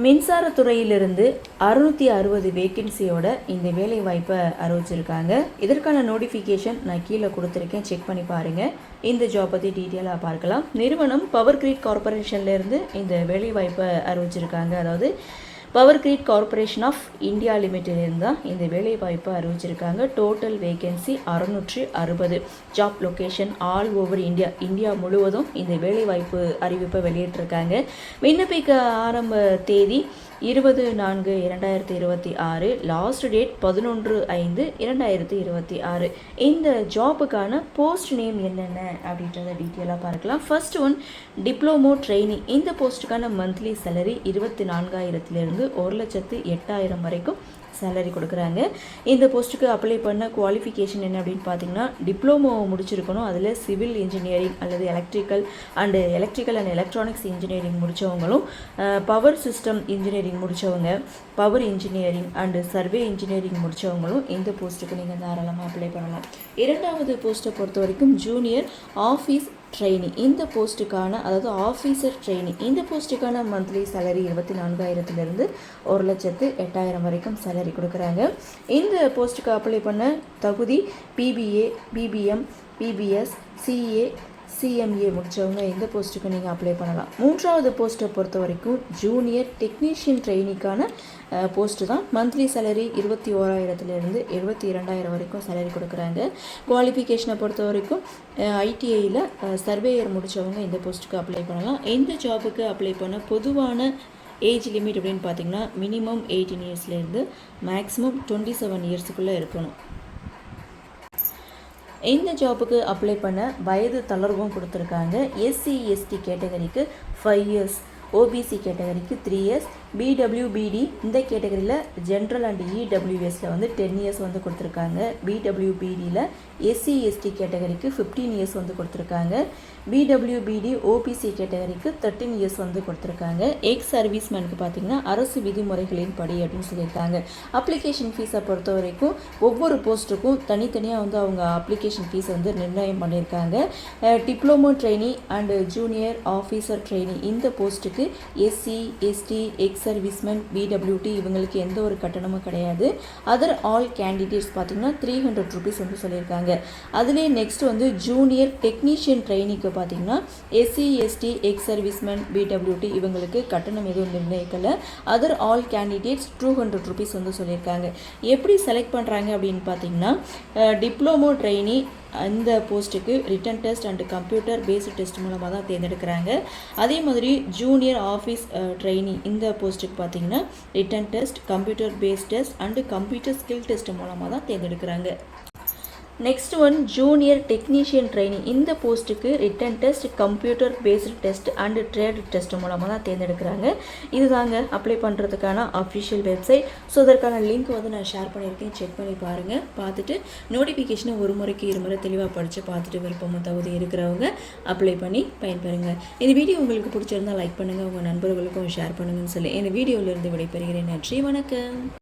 மின்சாரத்துறையிலிருந்து 660 வேக்கன்சியோட இந்த வேலை வாய்ப்பை அறிவிச்சிருக்காங்க. இதற்கான நோட்டிஃபிகேஷன் நான் கீழே கொடுத்துருக்கேன், செக் பண்ணி பாருங்கள். இந்த ஜாப் பற்றி டீட்டெயிலாக பார்க்கலாம். நிறுவனம் பவர் கிரிட் கார்பரேஷன்லேருந்து இந்த வேலை வாய்ப்பை அறிவிச்சிருக்காங்க. அதாவது power grid corporation of India லிமிட்டிலிருந்து தான் இந்த வேலை வாய்ப்பை அறிவிச்சிருக்காங்க. Total vacancy 660. Job location all over India முழுவதும் இந்த வேலை வாய்ப்பு அறிவிப்பை வெளியிட்டிருக்காங்க. விண்ணப்பிக்க ஆரம்ப தேதி 20/4/2026. Last date 11/5/2026. இந்த ஜாபுக்கான போஸ்ட் நேம் என்னென்ன அப்படின்றத டீட்டெயிலாக பார்க்கலாம். First one diploma training. இந்த போஸ்ட்டுக்கான மந்த்லி சேலரி 24,000 1,08,000 வரைக்கும் சேலரி கொடுக்குறாங்க. இந்த போஸ்ட்டுக்கு அப்ளை பண்ண குவாலிஃபிகேஷன் என்ன அப்படின்னு பார்த்தீங்கன்னா, டிப்ளமோ முடிச்சிருக்கணும். அதில் சிவில் இன்ஜினியரிங் அல்லது எலக்ட்ரிக்கல் அண்ட் எலக்ட்ரானிக்ஸ் இன்ஜினியரிங் முடித்தவங்களும், பவர் சிஸ்டம் இன்ஜினியரிங் முடித்தவங்க, power engineering and survey engineering முடித்தவங்களும் இந்த போஸ்ட்டுக்கு நீங்கள் தாராளமாக அப்ளை பண்ணலாம். இரண்டாவது போஸ்ட்டை பொறுத்த வரைக்கும் ஜூனியர் ஆஃபீஸ் ட்ரெயினிங். இந்த போஸ்ட்டுக்கான, அதாவது ஆஃபீஸர் ட்ரெயினிங், இந்த போஸ்ட்டுக்கான மந்த்லி சேலரி 24,000 1,08,000 வரைக்கும் சேலரி கொடுக்குறாங்க. இந்த போஸ்ட்டுக்கு அப்ளை பண்ண தகுதி BBA, BBM, BBS, CA, CMA முடித்தவங்க இந்த போஸ்ட்டுக்கு நீங்கள் அப்ளை பண்ணலாம். மூன்றாவது போஸ்ட்டை பொறுத்த வரைக்கும் ஜூனியர் டெக்னீஷியன் ட்ரெயினிக்கான போஸ்ட்டு தான். மந்த்லி சேலரி 21,000 72,000 வரைக்கும் சேலரி கொடுக்குறாங்க. குவாலிஃபிகேஷனை பொறுத்த வரைக்கும் ஐடிஐயில் சர்வேயர் முடித்தவங்க இந்த போஸ்ட்டுக்கு அப்ளை பண்ணலாம். இந்த ஜாபுக்கு அப்ளை பண்ண பொதுவான ஏஜ் லிமிட் அப்படின்னு பார்த்திங்கன்னா மினிமம் 18 இயர்ஸ்லேருந்து மேக்ஸிமம் 27 இயர்ஸுக்குள்ளே இருக்கணும். இந்த ஜாபுக்கு அப்ளை பண்ண வயது தளர்வும் கொடுத்துருக்காங்க. எஸ்சி எஸ்டி கேட்டகரிக்கு 5 இயர்ஸ், ஓபிசி கேட்டகரிக்கு 3 இயர்ஸ், பிடபிள்யூபிடி இந்த கேட்டகரியில் ஜென்ரல் அண்ட் இடபிள்யூஎஸில் 10 இயர்ஸ் கொடுத்துருக்காங்க. பிடபிள்யூபிடியில் எஸ்சி எஸ்டி கேட்டகரிக்கு 15 இயர்ஸ் கொடுத்துருக்காங்க. பிடபிள்யூபிடி ஓபிசி கேட்டகரிக்கு 13 இயர்ஸ் கொடுத்துருக்காங்க. எக்ஸ் சர்வீஸ்மேனுக்கு பார்த்திங்கன்னா அரசு விதிமுறைகளின் படி அப்படின்னு சொல்லியிருக்காங்க. அப்ளிகேஷன் ஃபீஸை பொறுத்த வரைக்கும் ஒவ்வொரு போஸ்ட்டுக்கும் தனித்தனியாக அவங்க அப்ளிகேஷன் ஃபீஸ் நிர்ணயம் பண்ணியிருக்காங்க. Diploma trainee and junior officer trainee இந்த போஸ்ட்டுக்கு SC ST ex serviceman PWD இவங்களுக்கு எந்த ஒரு கட்டணமும் கிடையாது. அதர் ஆல் கேண்டிடேட்ஸ் பார்த்திங்கன்னா 300 rupees சொல்லியிருக்காங்க. அதுலேயே நெக்ஸ்ட் ஜூனியர் டெக்னீஷியன் ட்ரெயினிக்கு பார்த்திங்கன்னா SC ST ex serviceman PWD இவங்களுக்கு கட்டணம் எதுவும் நிர்ணயிக்கலை. அதர் ஆல் கேண்டிடேட்ஸ் 200 rupees சொல்லியிருக்காங்க. எப்படி செலக்ட் பண்ணுறாங்க அப்படின்னு பார்த்திங்கன்னா, டிப்ளமோ ட்ரெயினி அந்த போஸ்ட்டுக்கு written test and computer based test மூலமாக தான் தேர்ந்தெடுக்கிறாங்க. அதே மாதிரி ஜூனியர் ஆஃபீஸ் ட்ரெயினி இந்த போஸ்ட்டுக்கு பார்த்திங்கன்னா written test, computer based test and computer skill test மூலமாக தான் தேர்ந்தெடுக்கிறாங்க. Next one junior technician training. இந்த போஸ்ட்டுக்கு written test, computer based test and trade test மூலமாக தான் தேர்ந்தெடுக்கிறாங்க. இதுதாங்க அப்ளை பண்ணுறதுக்கான அஃபிஷியல் வெப்சைட். ஸோ அதற்கான லிங்க் நான் ஷேர் பண்ணியிருக்கேன், செக் பண்ணி பாருங்கள். பார்த்துட்டு நோட்டிஃபிகேஷனை ஒரு முறைக்கு இருமுறை தெளிவாக படித்து பார்த்துட்டு விருப்பமும் தகுதி இருக்கிறவங்க அப்ளை பண்ணி பயன்பெறுங்க. இந்த வீடியோ உங்களுக்கு பிடிச்சிருந்தால் லைக் பண்ணுங்கள், உங்கள் நண்பர்களுக்கும் ஷேர் பண்ணுங்கன்னு சொல்லி இந்த வீடியோவிலிருந்து விடைபெறுகிறேன். நன்றி, வணக்கம்.